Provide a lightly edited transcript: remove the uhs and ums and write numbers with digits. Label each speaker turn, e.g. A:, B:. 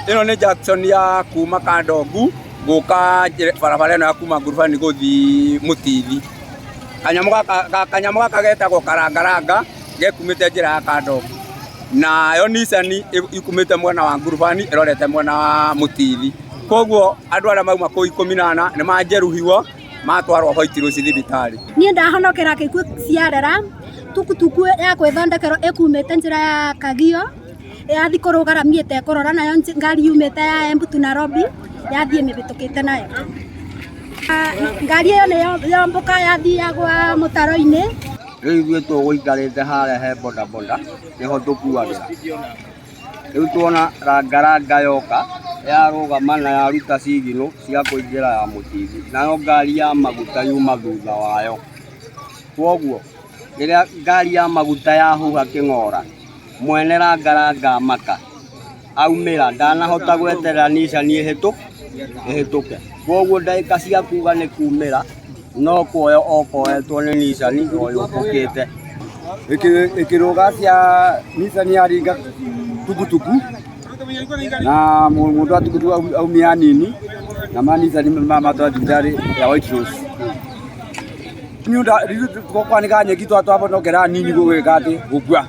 A: ino ni Jackson ya kuma Kandogu guka barabara ino ya kuma ngurubani guthi Mutithi. Kanyamu gaka getagwo Karangaranga gekumite njira ya Kandogu, na yo Nissan ikumite mwena wa ngurubani irorete mwena wa Mutithi. Koguo andu aria mauma ku 14 ni manjeruhiwo matwarwo hoitirwo thibitari.
B: Nie ndahonokera gikuo ciarera tukutuku ya kwithondekero ikumite njira ya Kagio yathi kurugaramiete kurora nayo ngari yumite ya Embu tu Nairobi yathie mibitukite nayo. Ngari iyo ni yombuka yathiagwa mutaro-ini.
C: Riu ithuĩ tũgũikarĩte harĩa he bodaboda nĩho tũkuagĩra. Rĩu tuona Rangaranga yoka yarũgama na yaruta cigino cia kũingĩra ya Mutithi, nayo ngari ya maguta yuma thutha wayo. Kwoguo rĩrĩa ngari ya maguta yahuha kĩng'ora, mwene Rangaranga maka aumĩra ndanahota gweterera Nissan ĩhĩtũke. Kwoguo ndagĩka cia kuga nĩ kumĩra no kuoyo okoetwo nĩ Nissan oyũkĩte.
D: Ĩkĩrũga cia Nissan yaringa tukutuku na mũndũ wa tukutuku aumia nini na ma Nissan matwara thibitarĩ ya White Rose. Niĩ rĩu kwanika nyeki twabonokera nini gũgĩka atĩ gũkua.